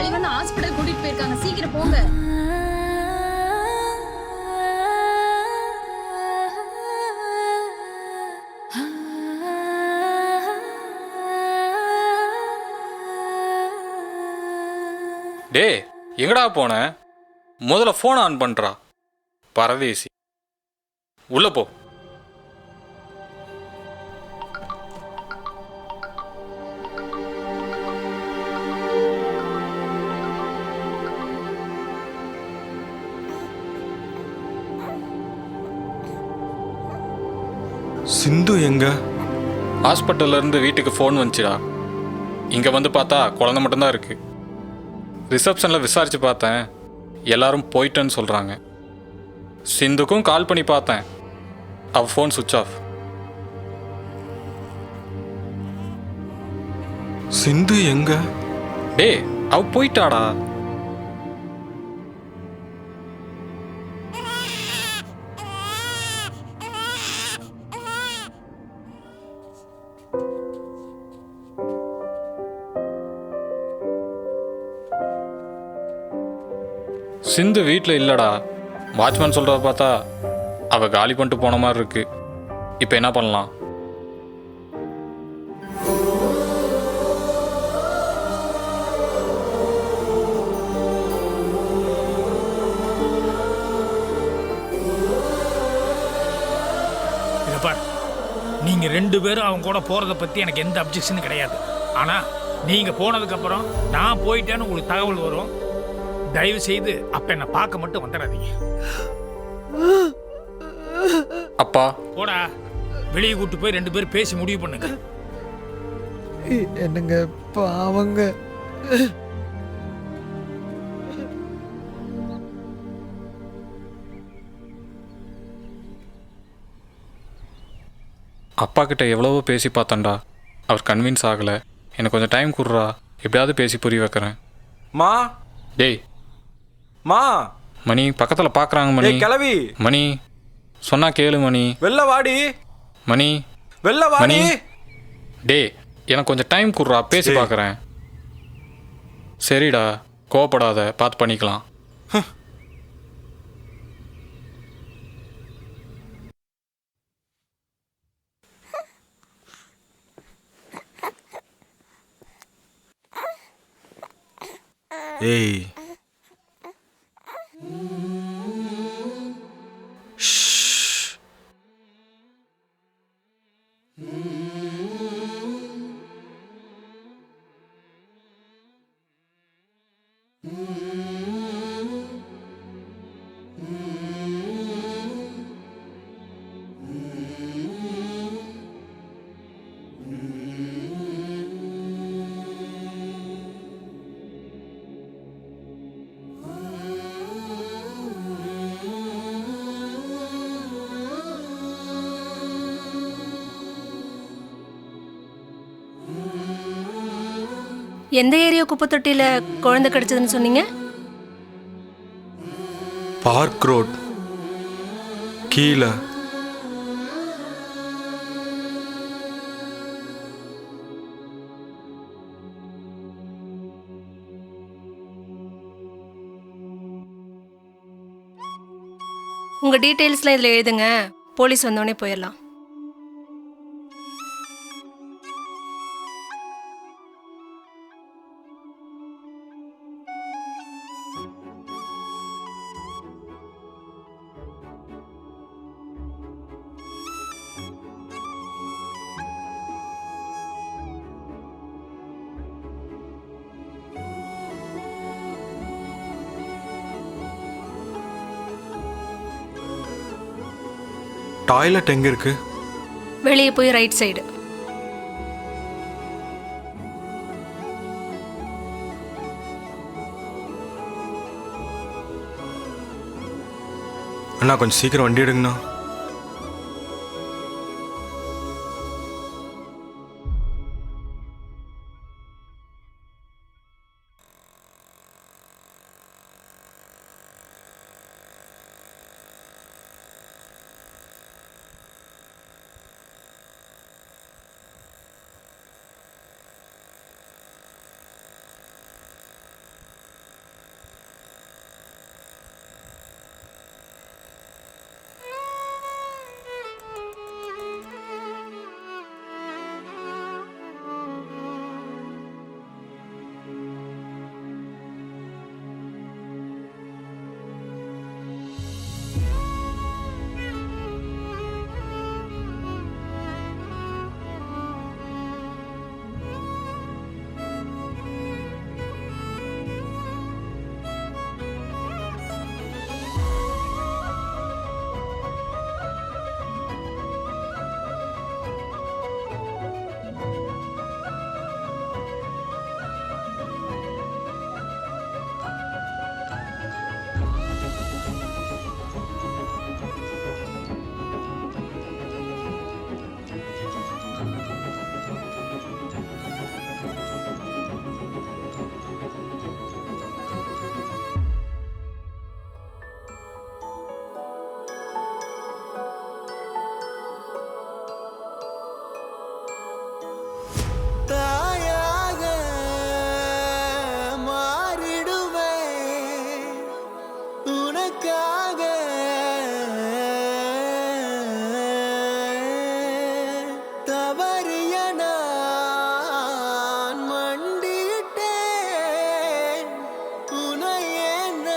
வழிவந்து hospital கூட்டிட்டு போயிருக்காங்க. சீக்கிரம் போங்க. டேய் எங்கடா போன? முதல்ல ஃபோன் ஆன் பண்ணுறா பரதேசி. உள்ள போ. சிந்து எங்க? ஹாஸ்பிட்டல்ல இருந்து வீட்டுக்கு ஃபோன் வந்துச்சுடா. இங்கே வந்து பார்த்தா குழந்தை மட்டும்தான் இருக்கு. ரிசப்ஷனில் விசாரித்து பார்த்தேன், எல்லாரும் போயிட்டேன்னு சொல்கிறாங்க. சிந்துக்கும் கால் பண்ணி பார்த்தேன், அவள் ஃபோன் சுவிட்ச் ஆஃப். சிந்து எங்க? டேய் அவ போயிட்டாடா. சிந்து வீட்டில் இல்லைடா. வாட்ச்மேன் சொல்கிறத பார்த்தா அவள் காலி பண்ணிட்டு போன மாதிரி இருக்கு. இப்போ என்ன பண்ணலாம்? நீங்க 2 பேரும் அவங்க கூட போறதை பத்தி எனக்கு எந்த அப்ஜெக்ஷனும் கிடையாது. ஆனா நீங்க போனதுக்கு அப்புறம் நான் போயிட்டேன்னு உங்களுக்கு தகவல் வரும். தயவு செய்து அப்ப என்ன பார்க்க மட்டும் வந்துடாதீங்க. அப்பா போடா, வெளியே கூட்டு போய் 2 பேரும் பேசி முடிவு பண்ணுங்க. என்னங்க பாவங்க. அப்பா கிட்ட எவ்வளவோ பேசி பார்த்தேன்டா, அவர் கன்வின்ஸ் ஆகலை. எனக்கு கொஞ்சம் டைம் கொடுறா, எப்படியாவது பேசி புரிய வைக்கிறேன். மா டேய் மா மணி பக்கத்தில் பார்க்குறாங்க. மணி கிளவி மணி சொன்னா கேளு மணி. வெள்ள வாடி மணி வெள்ள வாடி. டேய் எனக்கு கொஞ்சம் டைம் கொடுறா, பேசி பார்க்குறேன். சரிடா, கோவப்படாத, பார்த்து பண்ணிக்கலாம். ஏய் எந்த ஏரியா குப்பை தொட்டியில குழந்தை கிடைச்சதுன்னு சொன்னீங்க? பார்க் ரோட் கீழே. உங்க டீடைல்ஸ்லாம் இதுல எழுதுங்க, போலீஸ் வந்தோடனே போயிடலாம். டாய்லெட் எங்க இருக்கு? வெளியே போய் ரைட் சைடு. அண்ணா கொஞ்சம் சீக்கிரம் வண்டி எடுங்கண்ணா. உனக்காக தவறிய நான் மண்டிட்டேன் உனை ஏந்த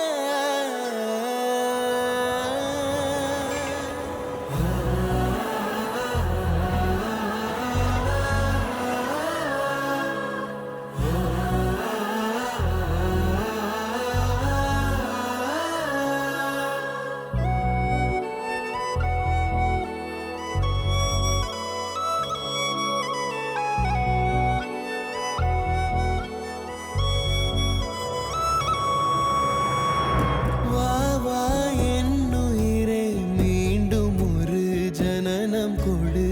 வா வா என்னுயிரே மீண்டும் ஒரு ஜனனம் கொடு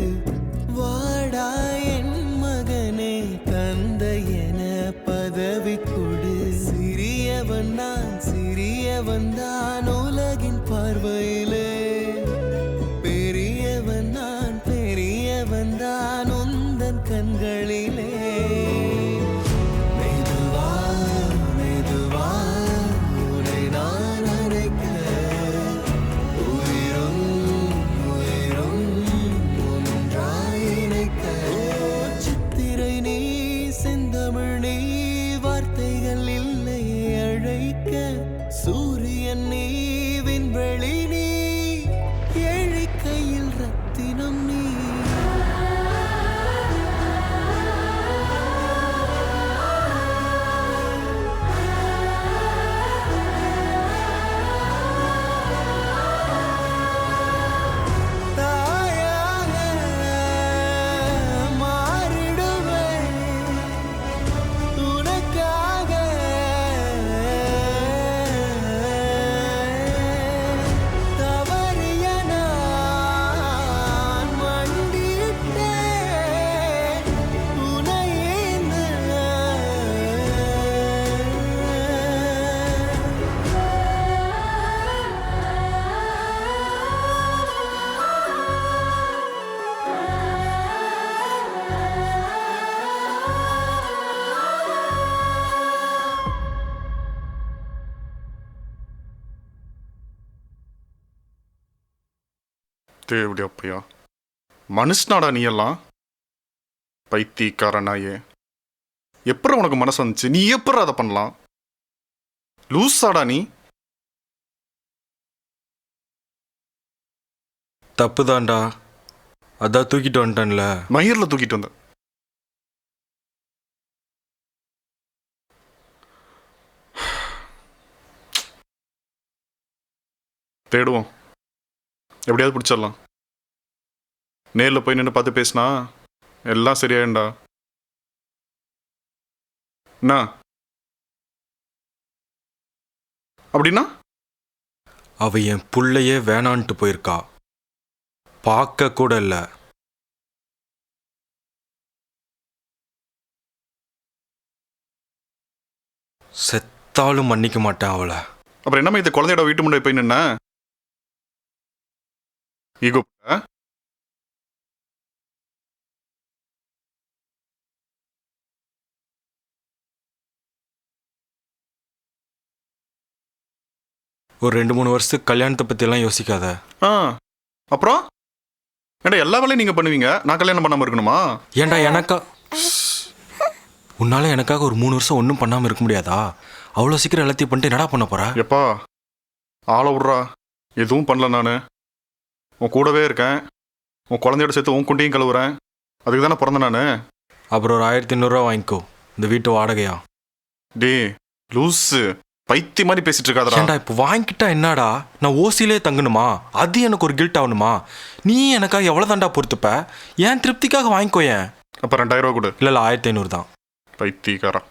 வாடா என் மகனே தந்தை என பதவி கொடு சிறியவன் தான் உலகின் பார்வையிலே பெரியவன் தான் உந்தன் கண்களிலே மெதுவா மெதுவா உன்னை நான் அழைக்க உயிரும் ஒன்றாய் இணைக்க சித்திரை நீ செந்தமிழ் நீ வார்த்தைகள் இல்லை அழைக்க சூரியன் நீ விண்வெளி நீ ஏழை கையில் ரத்தினம் நீ தாயாக மாறிடுவேன் உனக்காக தவறிய நான் மண்டிட்டேன் உனை ஏந்த தேவடி அப்பையா மனுஷனாடா நீ எல்லாம் பைத்தியக்கார நாயே எப்பறம் உனக்கு மனசு வந்துச்சு நீ எப்பறம் அதை பண்ணலாம் லூஸாடா நீ தப்புதான்டா, அதான் தூக்கிட்டு வந்துட்டேன்ல. மயிரில் தூக்கிட்டு வந்த தேடுவோம், எப்படியாவது பிடிச்சிடலாம். நேரில் போய் நின்று பார்த்து பேசினா எல்லாம் சரியாயிண்டா. என்ன அப்படின்னா? அவ என் புள்ளையே வேணான்ட்டு போயிருக்கா, பார்க்க கூட இல்லை. செத்தாலும் மன்னிக்க மாட்டேன் அவளை. அப்புறம் என்னம்மா இந்த குழந்தையோட வீட்டு முன்னாடி போய் நின்ன? ஈகோ ஒரு 2-3 வருஷத்துக்கு கல்யாணத்தை பற்றியெல்லாம் யோசிக்காத. அப்புறம் ஏன்டா எல்லா வேலையும் நீங்கள் பண்ணுவீங்க, நான் கல்யாணம் பண்ணாமல் இருக்கணுமா? ஏன்டா உன்னால எனக்காக ஒரு 3 வருஷம் ஒன்றும் பண்ணாமல் இருக்க முடியாதா? அவ்வளோ சீக்கிரம் எல்லாத்தையும் பண்ணிட்டு என்னடா பண்ண போறா? எப்பா ஆளை விட்றா, எதுவும் பண்ணல. நான் உன் கூடவே இருக்கேன், உன் குழந்தையோட சேர்த்து உன் குண்டையும் கழுவுறேன். அதுக்கு தானே பிறந்தேன் நான். அப்புறம் ஒரு 1500 வாங்கிக்கோ, இந்த வீட்டு வாடகையா. டே லூஸு, பைத்தி மாதிரி பேசிட்டு இருக்காதடா. ஏன்டா இப்போ வாங்கிக்கிட்டா என்னடா? நான் ஓசிலே தங்கணுமா? அது எனக்கு ஒரு கில்ட் ஆகணுமா? நீ எனக்காக எவ்வளோ தாண்டா பொறுத்துப்ப? ஏன் திருப்திக்காக வாங்கிக்கோ. ஏன் அப்போ 2000 ரூபா கொடு. இல்லை 1500 தான். பைத்தியக்காரா.